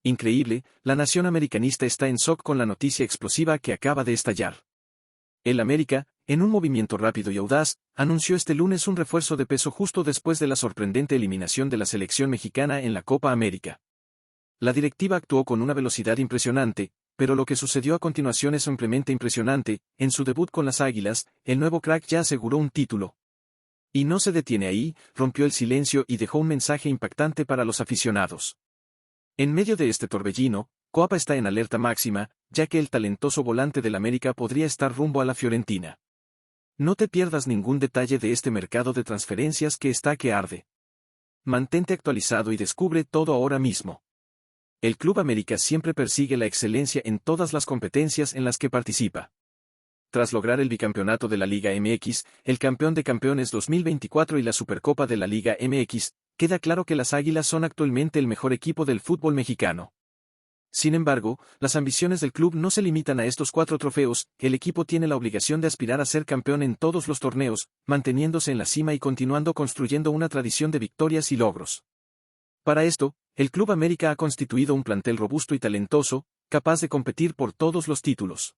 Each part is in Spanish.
Increíble, la nación americanista está en shock con la noticia explosiva que acaba de estallar. El América, en un movimiento rápido y audaz, anunció este lunes un refuerzo de peso justo después de la sorprendente eliminación de la selección mexicana en la Copa América. La directiva actuó con una velocidad impresionante, pero lo que sucedió a continuación es simplemente impresionante. En su debut con las Águilas, el nuevo crack ya aseguró un título. Y no se detiene ahí, rompió el silencio y dejó un mensaje impactante para los aficionados. En medio de este torbellino, Coapa está en alerta máxima, ya que el talentoso volante del América podría estar rumbo a la Fiorentina. No te pierdas ningún detalle de este mercado de transferencias que está que arde. Mantente actualizado y descubre todo ahora mismo. El Club América siempre persigue la excelencia en todas las competencias en las que participa. Tras lograr el bicampeonato de la Liga MX, el campeón de campeones 2024 y la Supercopa de la Liga MX, queda claro que las Águilas son actualmente el mejor equipo del fútbol mexicano. Sin embargo, las ambiciones del club no se limitan a estos 4 trofeos. El equipo tiene la obligación de aspirar a ser campeón en todos los torneos, manteniéndose en la cima y continuando construyendo una tradición de victorias y logros. Para esto, el Club América ha constituido un plantel robusto y talentoso, capaz de competir por todos los títulos.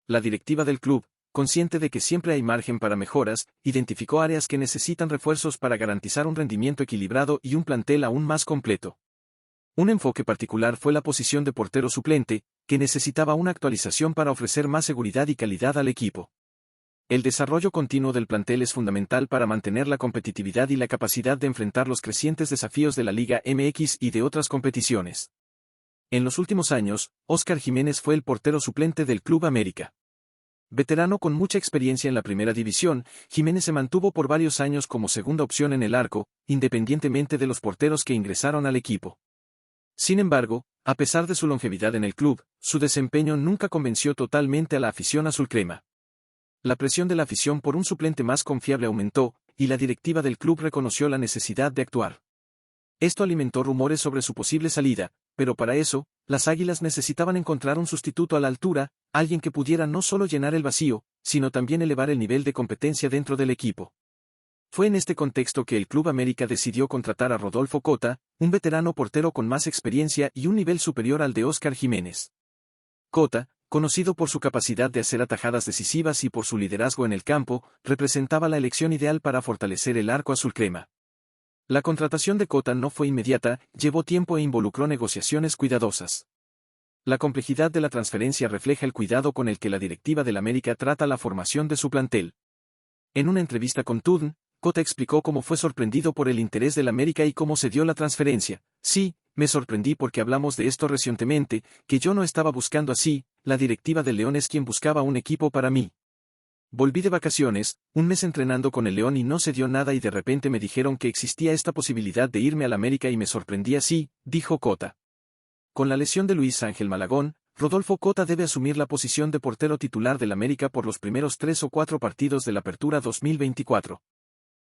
La directiva del club, consciente de que siempre hay margen para mejoras, identificó áreas que necesitan refuerzos para garantizar un rendimiento equilibrado y un plantel aún más completo. Un enfoque particular fue la posición de portero suplente, que necesitaba una actualización para ofrecer más seguridad y calidad al equipo. El desarrollo continuo del plantel es fundamental para mantener la competitividad y la capacidad de enfrentar los crecientes desafíos de la Liga MX y de otras competiciones. En los últimos años, Óscar Jiménez fue el portero suplente del Club América. Veterano con mucha experiencia en la primera división, Jiménez se mantuvo por varios años como segunda opción en el arco, independientemente de los porteros que ingresaron al equipo. Sin embargo, a pesar de su longevidad en el club, su desempeño nunca convenció totalmente a la afición azulcrema. La presión de la afición por un suplente más confiable aumentó, y la directiva del club reconoció la necesidad de actuar. Esto alimentó rumores sobre su posible salida, pero para eso, las Águilas necesitaban encontrar un sustituto a la altura, alguien que pudiera no solo llenar el vacío, sino también elevar el nivel de competencia dentro del equipo. Fue en este contexto que el Club América decidió contratar a Rodolfo Cota, un veterano portero con más experiencia y un nivel superior al de Óscar Jiménez. Cota, conocido por su capacidad de hacer atajadas decisivas y por su liderazgo en el campo, representaba la elección ideal para fortalecer el arco azulcrema. La contratación de Cota no fue inmediata, llevó tiempo e involucró negociaciones cuidadosas. La complejidad de la transferencia refleja el cuidado con el que la directiva del América trata la formación de su plantel. En una entrevista con TUDN, Cota explicó cómo fue sorprendido por el interés del América y cómo se dio la transferencia. Sí, me sorprendí porque hablamos de esto recientemente, que yo no estaba buscando así, la directiva del León es quien buscaba un equipo para mí. Volví de vacaciones, un mes entrenando con el León y no se dio nada y de repente me dijeron que existía esta posibilidad de irme al América y me sorprendí así, dijo Cota. Con la lesión de Luis Ángel Malagón, Rodolfo Cota debe asumir la posición de portero titular del América por los primeros 3 o 4 partidos de la Apertura 2024.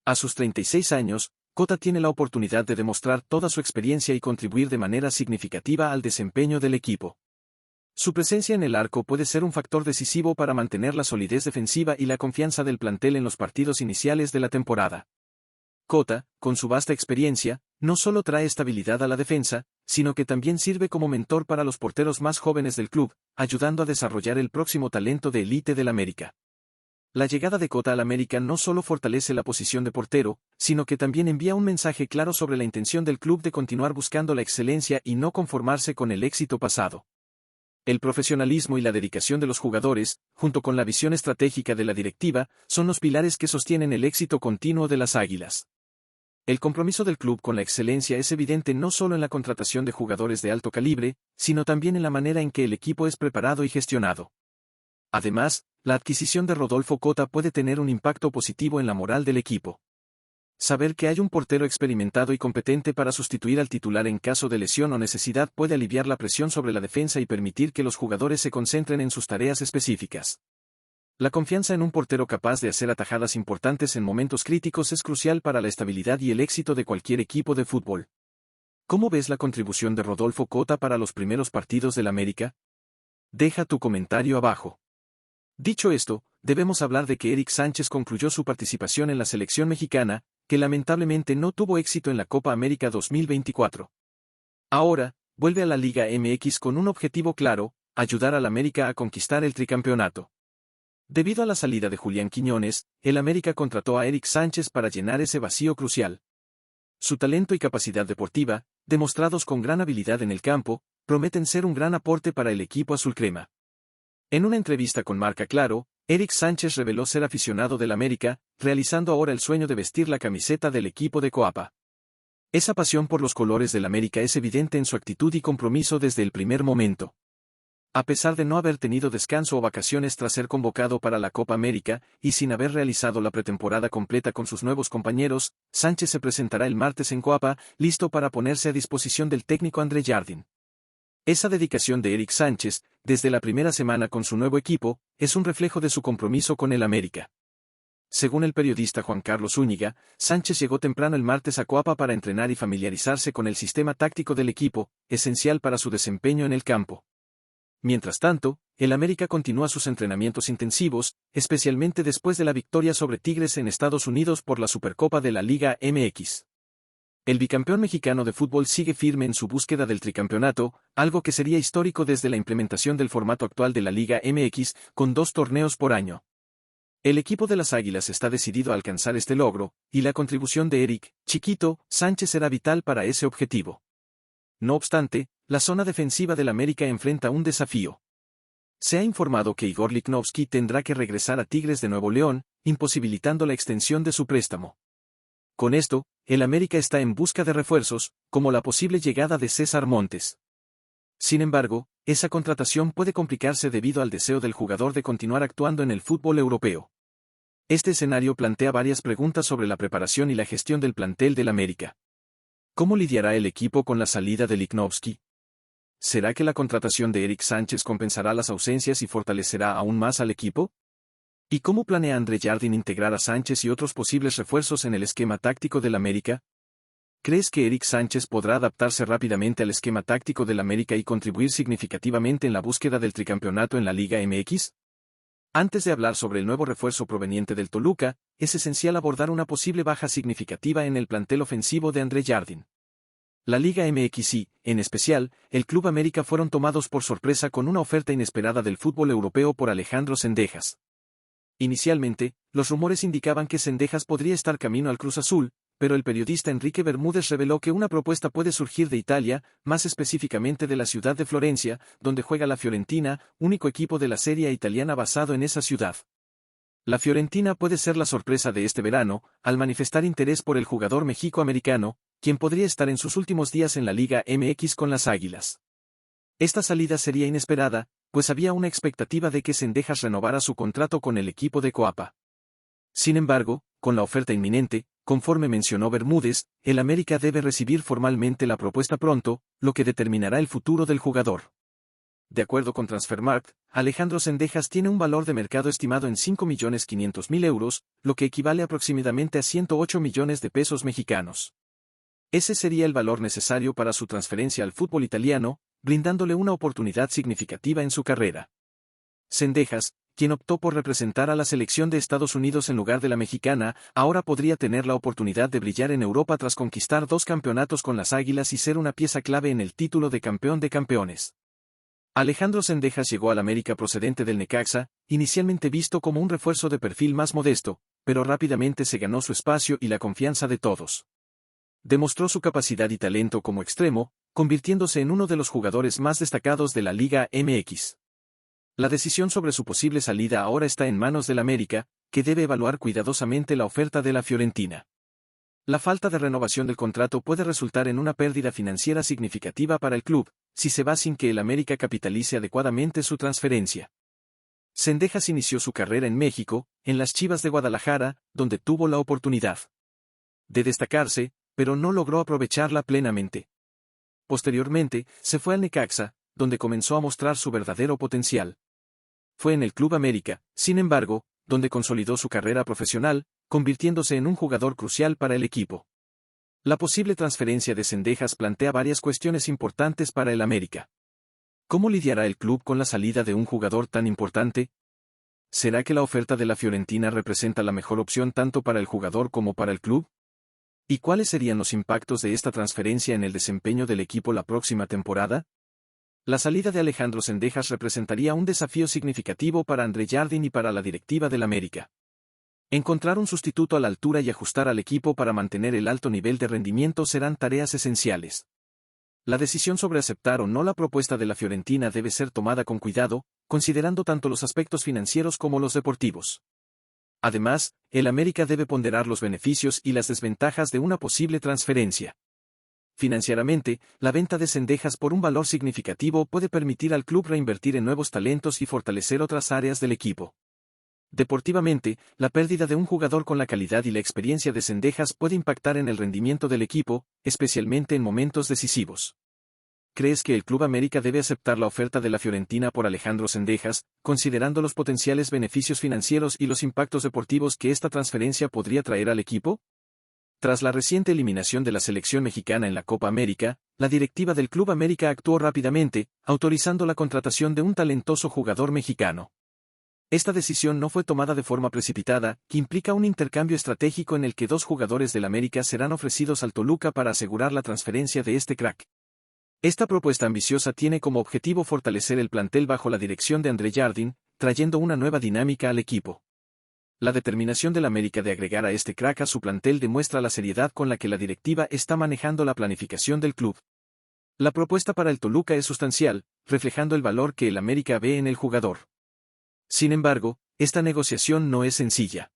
A sus 36 años, Cota tiene la oportunidad de demostrar toda su experiencia y contribuir de manera significativa al desempeño del equipo. Su presencia en el arco puede ser un factor decisivo para mantener la solidez defensiva y la confianza del plantel en los partidos iniciales de la temporada. Cota, con su vasta experiencia, no solo trae estabilidad a la defensa, sino que también sirve como mentor para los porteros más jóvenes del club, ayudando a desarrollar el próximo talento de élite del América. La llegada de Cota al América no solo fortalece la posición de portero, sino que también envía un mensaje claro sobre la intención del club de continuar buscando la excelencia y no conformarse con el éxito pasado. El profesionalismo y la dedicación de los jugadores, junto con la visión estratégica de la directiva, son los pilares que sostienen el éxito continuo de las Águilas. El compromiso del club con la excelencia es evidente no solo en la contratación de jugadores de alto calibre, sino también en la manera en que el equipo es preparado y gestionado. Además, la adquisición de Rodolfo Cota puede tener un impacto positivo en la moral del equipo. Saber que hay un portero experimentado y competente para sustituir al titular en caso de lesión o necesidad puede aliviar la presión sobre la defensa y permitir que los jugadores se concentren en sus tareas específicas. La confianza en un portero capaz de hacer atajadas importantes en momentos críticos es crucial para la estabilidad y el éxito de cualquier equipo de fútbol. ¿Cómo ves la contribución de Rodolfo Cota para los primeros partidos del América? Deja tu comentario abajo. Dicho esto, debemos hablar de que Eric Sánchez concluyó su participación en la selección mexicana, que lamentablemente no tuvo éxito en la Copa América 2024. Ahora, vuelve a la Liga MX con un objetivo claro: ayudar al América a conquistar el tricampeonato. Debido a la salida de Julián Quiñones, el América contrató a Eric Sánchez para llenar ese vacío crucial. Su talento y capacidad deportiva, demostrados con gran habilidad en el campo, prometen ser un gran aporte para el equipo azulcrema. En una entrevista con Marca Claro, Eric Sánchez reveló ser aficionado del América, realizando ahora el sueño de vestir la camiseta del equipo de Coapa. Esa pasión por los colores del América es evidente en su actitud y compromiso desde el primer momento. A pesar de no haber tenido descanso o vacaciones tras ser convocado para la Copa América, y sin haber realizado la pretemporada completa con sus nuevos compañeros, Sánchez se presentará el martes en Coapa, listo para ponerse a disposición del técnico André Jardín. Esa dedicación de Eric Sánchez, desde la primera semana con su nuevo equipo, es un reflejo de su compromiso con el América. Según el periodista Juan Carlos Zúñiga, Sánchez llegó temprano el martes a Coapa para entrenar y familiarizarse con el sistema táctico del equipo, esencial para su desempeño en el campo. Mientras tanto, el América continúa sus entrenamientos intensivos, especialmente después de la victoria sobre Tigres en Estados Unidos por la Supercopa de la Liga MX. El bicampeón mexicano de fútbol sigue firme en su búsqueda del tricampeonato, algo que sería histórico desde la implementación del formato actual de la Liga MX, con 2 torneos por año. El equipo de las Águilas está decidido a alcanzar este logro, y la contribución de Eric "Chiquito" Sánchez será vital para ese objetivo. No obstante, la zona defensiva del América enfrenta un desafío. Se ha informado que Igor Lichnowsky tendrá que regresar a Tigres de Nuevo León, imposibilitando la extensión de su préstamo. Con esto, el América está en busca de refuerzos, como la posible llegada de César Montes. Sin embargo, esa contratación puede complicarse debido al deseo del jugador de continuar actuando en el fútbol europeo. Este escenario plantea varias preguntas sobre la preparación y la gestión del plantel del América. ¿Cómo lidiará el equipo con la salida de Lichnowsky? ¿Será que la contratación de Eric Sánchez compensará las ausencias y fortalecerá aún más al equipo? ¿Y cómo planea André Jardín integrar a Sánchez y otros posibles refuerzos en el esquema táctico del América? ¿Crees que Eric Sánchez podrá adaptarse rápidamente al esquema táctico del América y contribuir significativamente en la búsqueda del tricampeonato en la Liga MX? Antes de hablar sobre el nuevo refuerzo proveniente del Toluca, es esencial abordar una posible baja significativa en el plantel ofensivo de André Jardín. La Liga MX y, en especial, el Club América fueron tomados por sorpresa con una oferta inesperada del fútbol europeo por Alejandro Zendejas. Inicialmente, los rumores indicaban que Zendejas podría estar camino al Cruz Azul, pero el periodista Enrique Bermúdez reveló que una propuesta puede surgir de Italia, más específicamente de la ciudad de Florencia, donde juega la Fiorentina, único equipo de la Serie A italiana basado en esa ciudad. La Fiorentina puede ser la sorpresa de este verano, al manifestar interés por el jugador mexicoamericano, quien podría estar en sus últimos días en la Liga MX con las Águilas. Esta salida sería inesperada, pues había una expectativa de que Zendejas renovara su contrato con el equipo de Coapa. Sin embargo, con la oferta inminente, conforme mencionó Bermúdez, el América debe recibir formalmente la propuesta pronto, lo que determinará el futuro del jugador. De acuerdo con Transfermarkt, Alejandro Zendejas tiene un valor de mercado estimado en 5.500.000 euros, lo que equivale aproximadamente a 108 millones de pesos mexicanos. Ese sería el valor necesario para su transferencia al fútbol italiano, brindándole una oportunidad significativa en su carrera. Zendejas, quien optó por representar a la selección de Estados Unidos en lugar de la mexicana, ahora podría tener la oportunidad de brillar en Europa tras conquistar 2 campeonatos con las Águilas y ser una pieza clave en el título de campeón de campeones. Alejandro Zendejas llegó al América procedente del Necaxa, inicialmente visto como un refuerzo de perfil más modesto, pero rápidamente se ganó su espacio y la confianza de todos. Demostró su capacidad y talento como extremo, convirtiéndose en uno de los jugadores más destacados de la Liga MX. La decisión sobre su posible salida ahora está en manos del América, que debe evaluar cuidadosamente la oferta de la Fiorentina. La falta de renovación del contrato puede resultar en una pérdida financiera significativa para el club, si se va sin que el América capitalice adecuadamente su transferencia. Zendejas inició su carrera en México, en las Chivas de Guadalajara, donde tuvo la oportunidad de destacarse, pero no logró aprovecharla plenamente. Posteriormente, se fue al Necaxa, donde comenzó a mostrar su verdadero potencial. Fue en el Club América, sin embargo, donde consolidó su carrera profesional, convirtiéndose en un jugador crucial para el equipo. La posible transferencia de Zendejas plantea varias cuestiones importantes para el América. ¿Cómo lidiará el club con la salida de un jugador tan importante? ¿Será que la oferta de la Fiorentina representa la mejor opción tanto para el jugador como para el club? ¿Y cuáles serían los impactos de esta transferencia en el desempeño del equipo la próxima temporada? La salida de Alejandro Zendejas representaría un desafío significativo para Andre Jardine y para la directiva del América. Encontrar un sustituto a la altura y ajustar al equipo para mantener el alto nivel de rendimiento serán tareas esenciales. La decisión sobre aceptar o no la propuesta de la Fiorentina debe ser tomada con cuidado, considerando tanto los aspectos financieros como los deportivos. Además, el América debe ponderar los beneficios y las desventajas de una posible transferencia. Financieramente, la venta de Zendejas por un valor significativo puede permitir al club reinvertir en nuevos talentos y fortalecer otras áreas del equipo. Deportivamente, la pérdida de un jugador con la calidad y la experiencia de Zendejas puede impactar en el rendimiento del equipo, especialmente en momentos decisivos. ¿Crees que el Club América debe aceptar la oferta de la Fiorentina por Alejandro Zendejas, considerando los potenciales beneficios financieros y los impactos deportivos que esta transferencia podría traer al equipo? Tras la reciente eliminación de la selección mexicana en la Copa América, la directiva del Club América actuó rápidamente, autorizando la contratación de un talentoso jugador mexicano. Esta decisión no fue tomada de forma precipitada, que implica un intercambio estratégico en el que dos jugadores del América serán ofrecidos al Toluca para asegurar la transferencia de este crack. Esta propuesta ambiciosa tiene como objetivo fortalecer el plantel bajo la dirección de Andre Jardine, trayendo una nueva dinámica al equipo. La determinación del América de agregar a este crack a su plantel demuestra la seriedad con la que la directiva está manejando la planificación del club. La propuesta para el Toluca es sustancial, reflejando el valor que el América ve en el jugador. Sin embargo, esta negociación no es sencilla.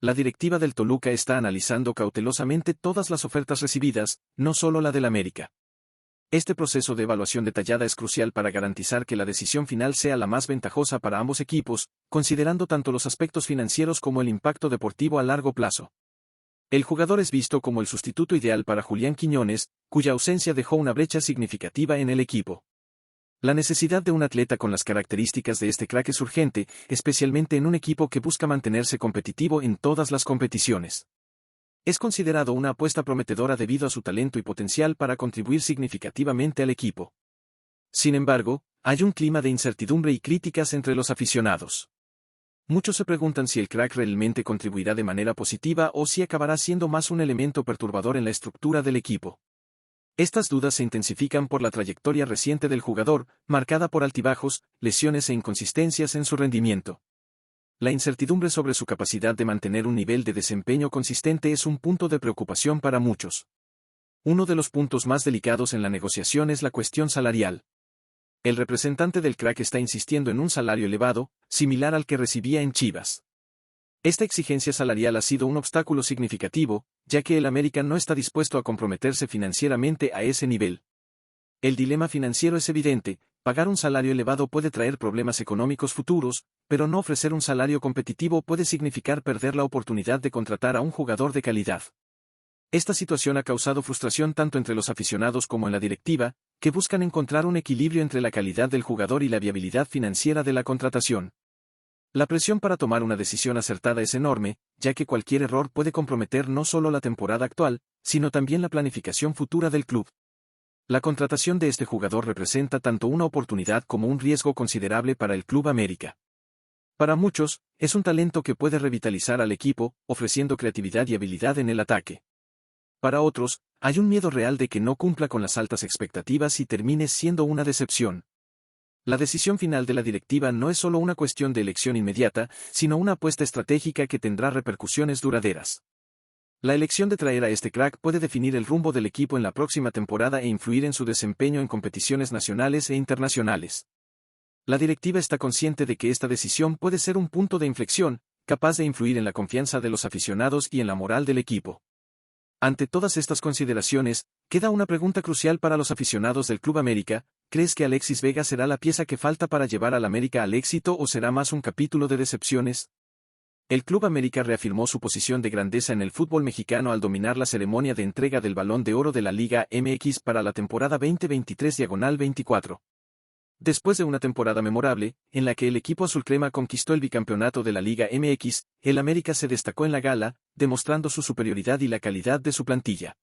La directiva del Toluca está analizando cautelosamente todas las ofertas recibidas, no solo la del América. Este proceso de evaluación detallada es crucial para garantizar que la decisión final sea la más ventajosa para ambos equipos, considerando tanto los aspectos financieros como el impacto deportivo a largo plazo. El jugador es visto como el sustituto ideal para Julián Quiñones, cuya ausencia dejó una brecha significativa en el equipo. La necesidad de un atleta con las características de este crack es urgente, especialmente en un equipo que busca mantenerse competitivo en todas las competiciones. Es considerado una apuesta prometedora debido a su talento y potencial para contribuir significativamente al equipo. Sin embargo, hay un clima de incertidumbre y críticas entre los aficionados. Muchos se preguntan si el crack realmente contribuirá de manera positiva o si acabará siendo más un elemento perturbador en la estructura del equipo. Estas dudas se intensifican por la trayectoria reciente del jugador, marcada por altibajos, lesiones e inconsistencias en su rendimiento. La incertidumbre sobre su capacidad de mantener un nivel de desempeño consistente es un punto de preocupación para muchos. Uno de los puntos más delicados en la negociación es la cuestión salarial. El representante del crack está insistiendo en un salario elevado, similar al que recibía en Chivas. Esta exigencia salarial ha sido un obstáculo significativo, ya que el América no está dispuesto a comprometerse financieramente a ese nivel. El dilema financiero es evidente: pagar un salario elevado puede traer problemas económicos futuros, pero no ofrecer un salario competitivo puede significar perder la oportunidad de contratar a un jugador de calidad. Esta situación ha causado frustración tanto entre los aficionados como en la directiva, que buscan encontrar un equilibrio entre la calidad del jugador y la viabilidad financiera de la contratación. La presión para tomar una decisión acertada es enorme, ya que cualquier error puede comprometer no solo la temporada actual, sino también la planificación futura del club. La contratación de este jugador representa tanto una oportunidad como un riesgo considerable para el Club América. Para muchos, es un talento que puede revitalizar al equipo, ofreciendo creatividad y habilidad en el ataque. Para otros, hay un miedo real de que no cumpla con las altas expectativas y termine siendo una decepción. La decisión final de la directiva no es solo una cuestión de elección inmediata, sino una apuesta estratégica que tendrá repercusiones duraderas. La elección de traer a este crack puede definir el rumbo del equipo en la próxima temporada e influir en su desempeño en competiciones nacionales e internacionales. La directiva está consciente de que esta decisión puede ser un punto de inflexión, capaz de influir en la confianza de los aficionados y en la moral del equipo. Ante todas estas consideraciones, queda una pregunta crucial para los aficionados del Club América: ¿crees que Alexis Vega será la pieza que falta para llevar al América al éxito o será más un capítulo de decepciones? El Club América reafirmó su posición de grandeza en el fútbol mexicano al dominar la ceremonia de entrega del Balón de Oro de la Liga MX para la temporada 2023/24. Después de una temporada memorable, en la que el equipo azulcrema conquistó el bicampeonato de la Liga MX, el América se destacó en la gala, demostrando su superioridad y la calidad de su plantilla.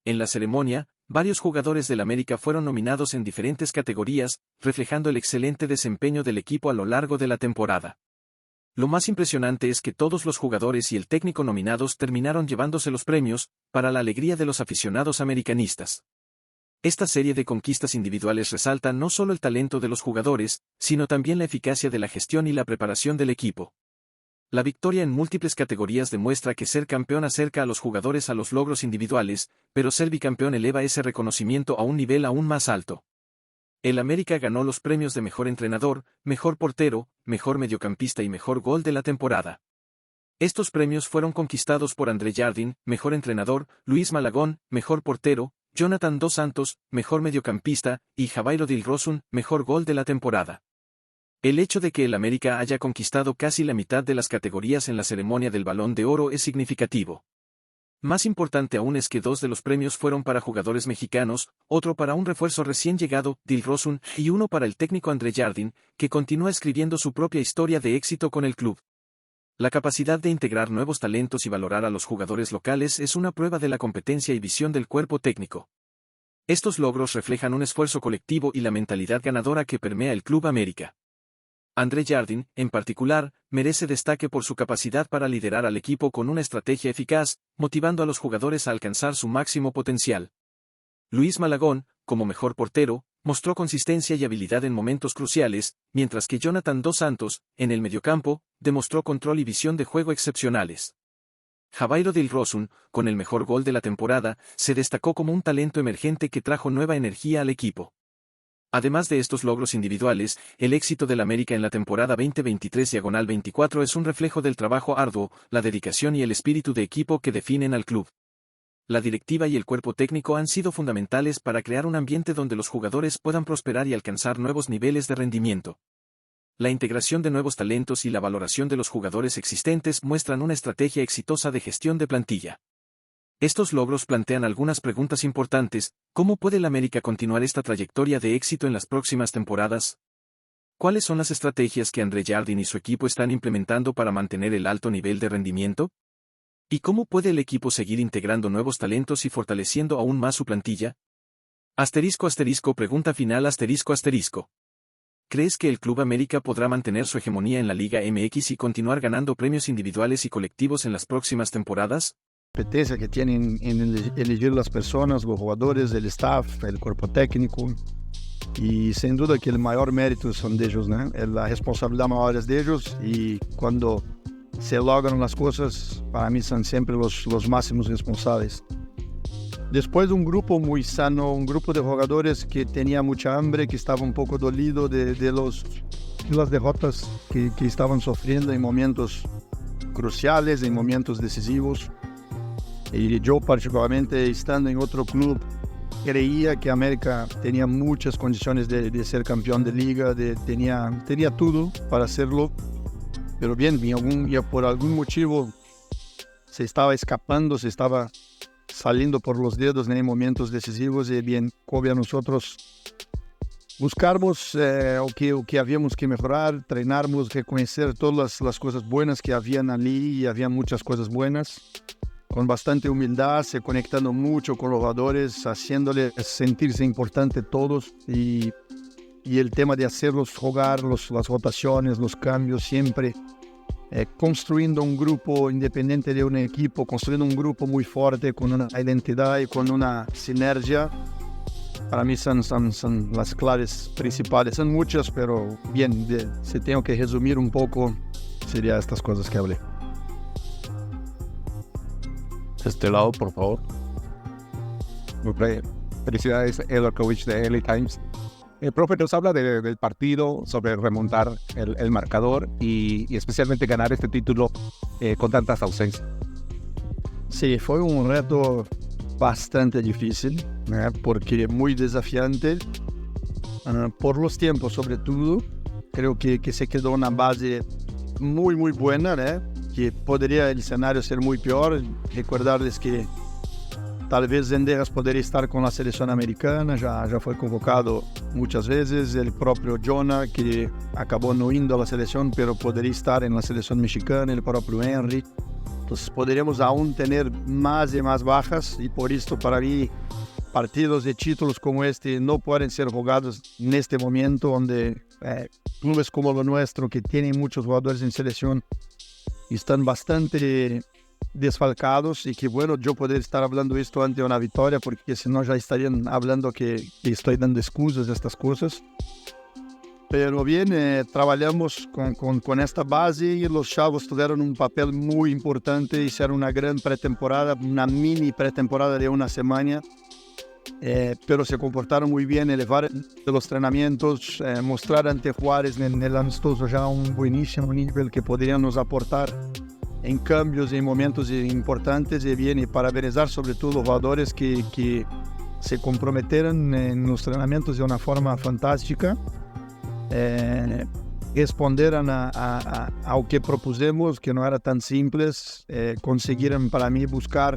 En la ceremonia, varios jugadores del América fueron nominados en diferentes categorías, reflejando el excelente desempeño del equipo a lo largo de la temporada. Lo más impresionante es que todos los jugadores y el técnico nominados terminaron llevándose los premios, para la alegría de los aficionados americanistas. Esta serie de conquistas individuales resalta no solo el talento de los jugadores, sino también la eficacia de la gestión y la preparación del equipo. La victoria en múltiples categorías demuestra que ser campeón acerca a los jugadores a los logros individuales, pero ser bicampeón eleva ese reconocimiento a un nivel aún más alto. El América ganó los premios de mejor entrenador, mejor portero, mejor mediocampista y mejor gol de la temporada. Estos premios fueron conquistados por André Jardine, mejor entrenador, Luis Malagón, mejor portero, Jonathan Dos Santos, mejor mediocampista, y Jabairo Dilrosun, mejor gol de la temporada. El hecho de que el América haya conquistado casi la mitad de las categorías en la ceremonia del Balón de Oro es significativo. Más importante aún es que 2 de los premios fueron para jugadores mexicanos, otro para un refuerzo recién llegado, Dilrosun, y uno para el técnico André Jardine, que continúa escribiendo su propia historia de éxito con el club. La capacidad de integrar nuevos talentos y valorar a los jugadores locales es una prueba de la competencia y visión del cuerpo técnico. Estos logros reflejan un esfuerzo colectivo y la mentalidad ganadora que permea el Club América. André Jardine, en particular, merece destaque por su capacidad para liderar al equipo con una estrategia eficaz, motivando a los jugadores a alcanzar su máximo potencial. Luis Malagón, como mejor portero, mostró consistencia y habilidad en momentos cruciales, mientras que Jonathan Dos Santos, en el mediocampo, demostró control y visión de juego excepcionales. Jabairo Dilrosun, con el mejor gol de la temporada, se destacó como un talento emergente que trajo nueva energía al equipo. Además de estos logros individuales, el éxito del América en la temporada 2023/24 es un reflejo del trabajo arduo, la dedicación y el espíritu de equipo que definen al club. La directiva y el cuerpo técnico han sido fundamentales para crear un ambiente donde los jugadores puedan prosperar y alcanzar nuevos niveles de rendimiento. La integración de nuevos talentos y la valoración de los jugadores existentes muestran una estrategia exitosa de gestión de plantilla. Estos logros plantean algunas preguntas importantes: ¿cómo puede el América continuar esta trayectoria de éxito en las próximas temporadas? ¿Cuáles son las estrategias que André Jardine y su equipo están implementando para mantener el alto nivel de rendimiento? ¿Y cómo puede el equipo seguir integrando nuevos talentos y fortaleciendo aún más su plantilla? Pregunta final ¿Crees que el Club América podrá mantener su hegemonía en la Liga MX y continuar ganando premios individuales y colectivos en las próximas temporadas? Competencia que tienen en elegir las personas, los jugadores, el staff, el cuerpo técnico, y sin duda que el mayor mérito son de ellos, ¿no? La responsabilidad mayor es de ellos, y cuando se logran las cosas, para mí son siempre los máximos responsables. Después de un grupo muy sano, un grupo de jugadores que tenía mucha hambre, que estaba un poco dolido de las derrotas que estaban sufriendo en momentos cruciales, en momentos decisivos. Y yo particularmente, estando en otro club, creía que América tenía muchas condiciones de ser campeón de liga, tenía todo para hacerlo, pero bien, por algún motivo se estaba escapando, se estaba saliendo por los dedos en momentos decisivos, y bien, cabe a nosotros buscarmos o que habíamos que mejorar, treinarnos, reconocer todas las cosas buenas que habían allí, y había muchas cosas buenas, con bastante humildad, se conectando mucho con los jugadores, haciéndoles sentirse importantes todos, y el tema de hacerlos jugar, las rotaciones, los cambios, siempre construyendo un grupo independiente de un equipo, construyendo un grupo muy fuerte, con una identidad y con una sinergia. Para mí son las claves principales, son muchas, pero bien, si tengo que resumir un poco, serían estas cosas que hablé. Este lado, por favor. Felicidades, Edward Kowich de LA Times. El profe nos habla del partido, sobre remontar el marcador y especialmente ganar este título con tantas ausencias. Sí, fue un reto bastante difícil, porque muy desafiante, por los tiempos sobre todo. Creo que se quedó una base muy buena, que podría el escenario ser muy peor. Recordarles que tal vez Zendejas podría estar con la selección americana, ya fue convocado muchas veces. El propio Jonah, que acabó no yendo a la selección, pero podría estar en la selección mexicana, el propio Henry. Entonces podríamos aún tener más y más bajas, y por esto para mí partidos de títulos como este no pueden ser jugados en este momento donde clubes como lo nuestro, que tienen muchos jugadores en selección, están bastante desfalcados, y que bueno, yo poder estar hablando esto ante una victoria, porque si no ya estarían hablando que estoy dando excusas a estas cosas. Pero bien, trabajamos con esta base, y los chavos tuvieron un papel muy importante, hicieron una gran pretemporada, una mini pretemporada de una semana, pero se comportaron muy bien, elevar de los entrenamientos, mostrar ante Juárez en el amistoso ya un buenísimo nivel que podrían nos aportar en cambios y en momentos importantes, y bien, y parabenizar sobre todo los jugadores que se comprometieron en los entrenamientos de una forma fantástica. Responderam ao que propusemos, que não era tão simples. Conseguiram para mim buscar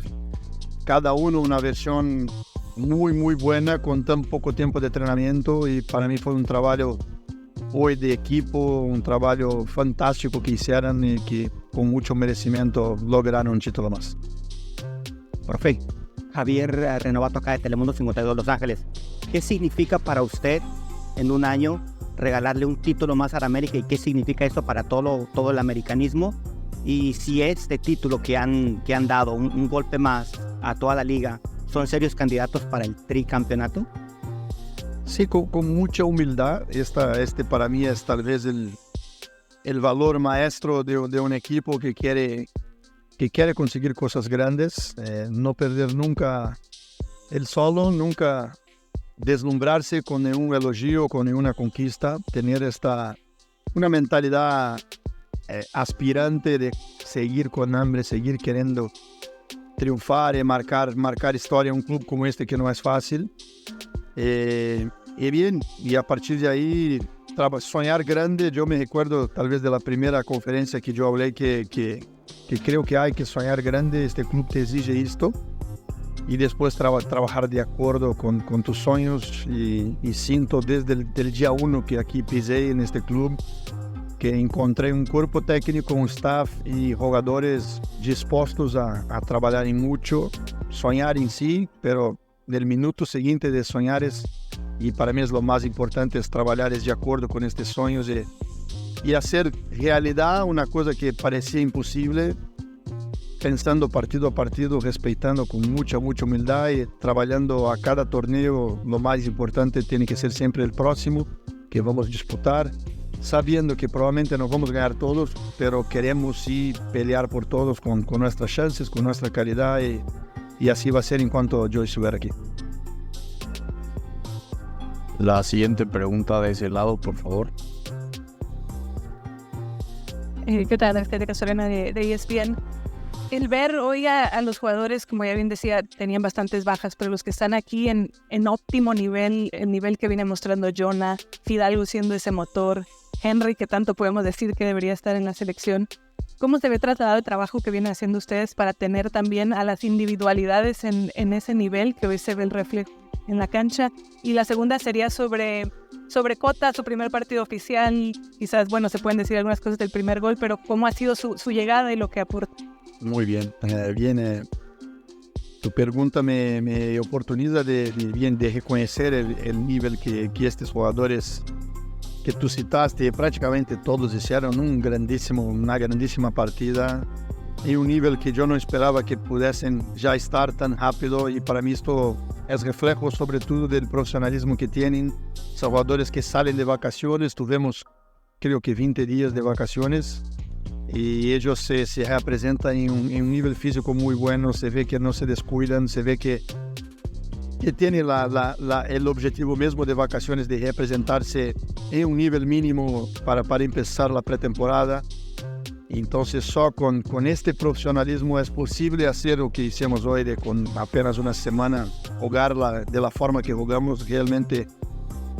cada uma versão muito boa com tão pouco tempo de treinamento, e para mim foi trabalho hoje de equipo, trabalho fantástico que fizeram, e que com muito merecimento lograram título mais. Profe, Javier Renovato acá de Telemundo 52 Los Ángeles. ¿Qué significa para usted en un año regalarle un título más a la América, y qué significa eso para todo el americanismo? Y si este título que han dado un golpe más a toda la liga, ¿son serios candidatos para el tricampeonato? Sí, con mucha humildad. Este para mí es tal vez el valor maestro de un equipo que quiere conseguir cosas grandes, no perder nunca el solo, nunca deslumbrarse con ningún elogio, con ninguna conquista, tener una mentalidad aspirante de seguir con hambre, seguir queriendo triunfar y marcar historia en un club como este, que no es fácil. Y bien, y a partir de ahí soñar grande. Yo me recuerdo tal vez de la primera conferencia que yo hablé que creo que hay que soñar grande, este club te exige esto. Y después trabajar de acuerdo con tus sueños, y siento desde el día 1 que aquí pisé en este club, que encontré un cuerpo técnico, un staff y jugadores dispuestos a trabajar en mucho, soñar en sí, pero del minuto siguiente de soñar y para mí es lo más importante, es trabajar de acuerdo con estos sueños y hacer realidad una cosa que parecía imposible, pensando partido a partido, respetando con mucha humildad y trabajando a cada torneo. Lo más importante tiene que ser siempre el próximo que vamos a disputar, sabiendo que probablemente no vamos a ganar todos, pero queremos sí pelear por todos con nuestras chances, con nuestra calidad, y así va a ser en cuanto yo estuviera aquí. La siguiente pregunta de ese lado, por favor. ¿Qué tal? Angélica Solena de ESPN. El ver hoy a los jugadores, como ya bien decía, tenían bastantes bajas, pero los que están aquí en óptimo nivel, el nivel que viene mostrando Jonah, Fidalgo siendo ese motor, Henry, que tanto podemos decir que debería estar en la selección. ¿Cómo se ve trasladado el trabajo que vienen haciendo ustedes para tener también a las individualidades en ese nivel que hoy se ve el reflejo en la cancha? Y la segunda sería sobre Cota, su primer partido oficial. Quizás, bueno, se pueden decir algunas cosas del primer gol, pero ¿cómo ha sido su llegada y lo que aporta? Muy bien, tu pregunta me oportuniza de reconocer el nivel que estos jugadores que tú citaste, prácticamente todos hicieron una grandísima partida, y un nivel que yo no esperaba que pudiesen ya estar tan rápido, y para mí esto es reflejo sobre todo del profesionalismo que tienen. Son jugadores que salen de vacaciones, tuvimos creo que 20 días de vacaciones, y ellos se representan en un nivel físico muy bueno. Se ve que no se descuidan, se ve que tienen el objetivo mismo de vacaciones de representarse en un nivel mínimo para empezar la pretemporada. Entonces só con este profesionalismo es posible hacer lo que hicimos hoy, de con apenas una semana jugar de la forma que jugamos. Realmente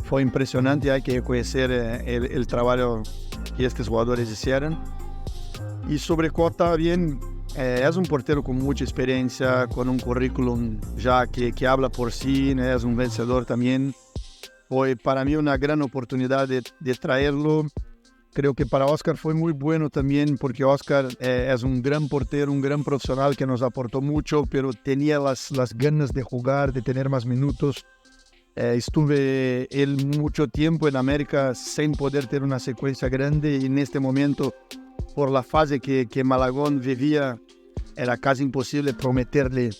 fue impresionante, hay que reconocer el trabajo que estos jugadores hicieron. Y sobre Cota, bien, es un portero con mucha experiencia, con un currículum ya que habla por sí, ¿no? Es un vencedor también. Fue para mí una gran oportunidad de traerlo. Creo que para Oscar fue muy bueno también porque Oscar es un gran portero, un gran profesional que nos aportó mucho, pero tenía las ganas de jugar, de tener más minutos. Estuve él mucho tiempo en América sin poder tener una secuencia grande y en este momento, por la fase que Malagón vivía, era casi imposible prometerle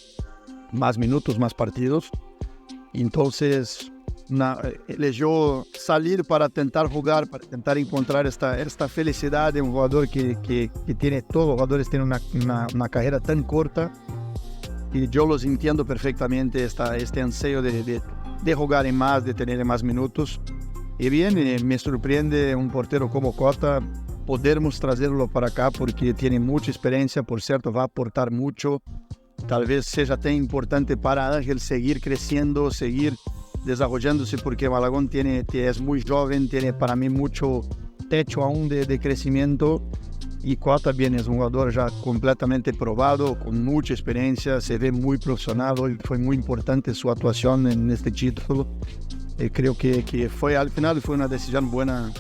más minutos, más partidos. Entonces, eligió salir para intentar jugar, para intentar encontrar esta felicidad de un jugador que tiene, todos los jugadores tienen una carrera tan corta y yo los entiendo perfectamente, este ansiero de jugar en más, de tener más minutos. Y bien, me sorprende un portero como Cota, podermos traerlo para acá porque tiene mucha experiencia, por cierto, va a aportar mucho. Tal vez sea tan importante para Ángel seguir creciendo, seguir desarrollándose, porque Malagón es muy joven, tiene para mí mucho techo aún de crecimiento. Y Cota también es un jugador ya completamente probado, con mucha experiencia, se ve muy profesional. Hoy fue muy importante su actuación en este título. Creo que al final fue una decisión buena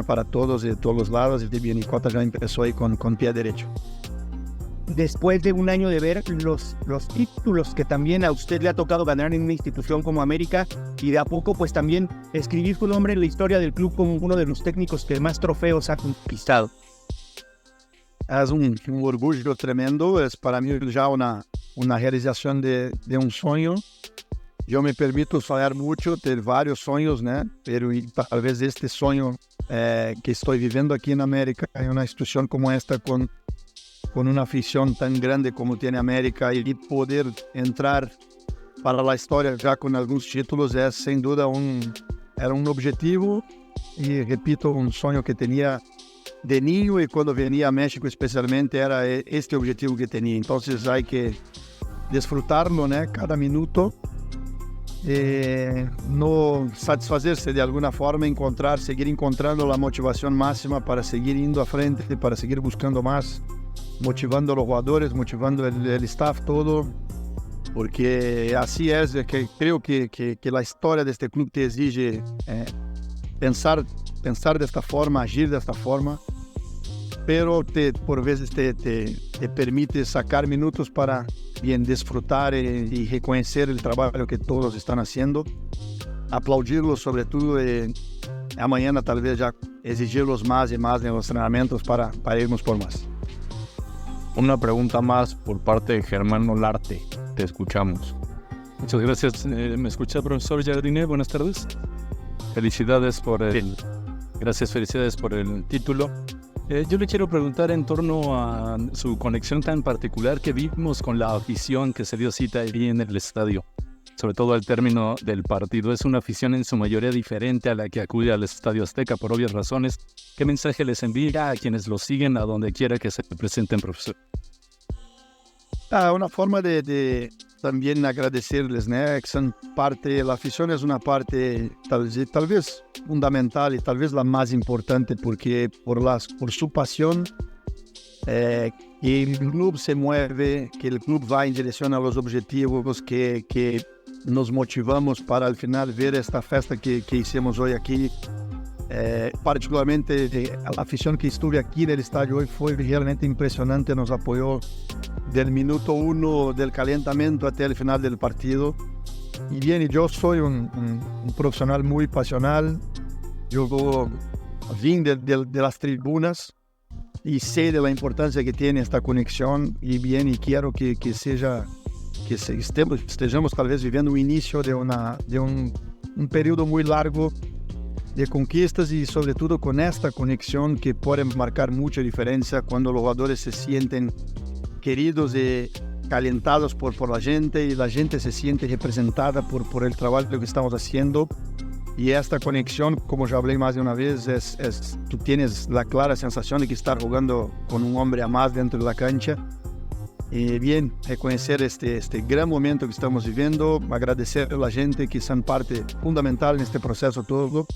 para todos, de todos los lados. Y bien, Cota ya empezó ahí con pie derecho. Después de un año de ver los títulos que también a usted le ha tocado ganar en una institución como América y de a poco pues también escribir su nombre en la historia del club como uno de los técnicos que más trofeos ha conquistado. Es un orgullo tremendo, es para mí ya una realización de un sueño. Yo me permito soñar mucho, tener varios sueños, ¿no? Pero tal vez este sueño que estoy viviendo aquí en América, en una institución como esta, con una afición tan grande como tiene América, y poder entrar para la historia ya con algunos títulos, es sin duda era un objetivo y, repito, un sueño que tenía de niño, y cuando venía a México especialmente era este objetivo que tenía. Entonces hay que disfrutarlo, ¿no? Cada minuto, no satisfacerse de alguna forma, seguir encontrando la motivación máxima para seguir yendo a frente, para seguir buscando más, motivando a los jugadores, motivando el staff, todo, porque así es que creo que la historia de este club te exige pensar de esta forma, agir de esta forma, pero por veces te permite sacar minutos para bien disfrutar y reconocer el trabajo que todos están haciendo, aplaudirlos sobre todo, mañana tal vez ya exigirlos más y más en los entrenamientos para irnos por más. Una pregunta más por parte de Germán Olarte. Te escuchamos. Muchas gracias. ¿Me escucha, profesor Jardine? Buenas tardes. Felicidades por el título. Yo le quiero preguntar en torno a su conexión tan particular que vimos con la afición que se dio cita ahí en el estadio, sobre todo al término del partido. Es una afición en su mayoría diferente a la que acude al Estadio Azteca por obvias razones. ¿Qué mensaje les envía a quienes lo siguen a donde quiera que se presenten, profesor? Una forma de también agradecerles, ¿no? Que son parte, la afición es una parte tal vez fundamental y tal vez la más importante, porque por su pasión, que el club se mueve, que el club va en dirección a los objetivos, que nos motivamos para al final ver esta festa que hicimos hoy aquí. Particularmente la afición que estuve aquí en el estadio hoy fue realmente impresionante, nos apoyó del minuto 1 del calentamiento hasta el final del partido. Y bien, yo soy un profesional muy pasional, yo vine de las tribunas y sé de la importancia que tiene esta conexión, y bien, y quiero que estejamos tal vez viviendo un inicio de un periodo muy largo de conquistas, y sobre todo con esta conexión que puede marcar mucha diferencia cuando los jugadores se sienten queridos y calentados por la gente, y la gente se siente representada por el trabajo que estamos haciendo. Y esta conexión, como ya hablé más de una vez, tú tienes la clara sensación de que estás jugando con un hombre a más dentro de la cancha. Y bien, reconocer este gran momento que estamos viviendo, agradecer a la gente que son parte fundamental en este proceso todo,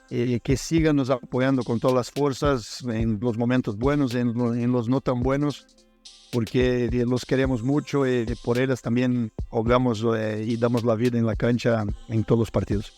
que sigan nos apoyando con todas las fuerzas en los momentos buenos, en los no tan buenos, porque los queremos mucho y por ellos también jugamos y damos la vida en la cancha en todos los partidos.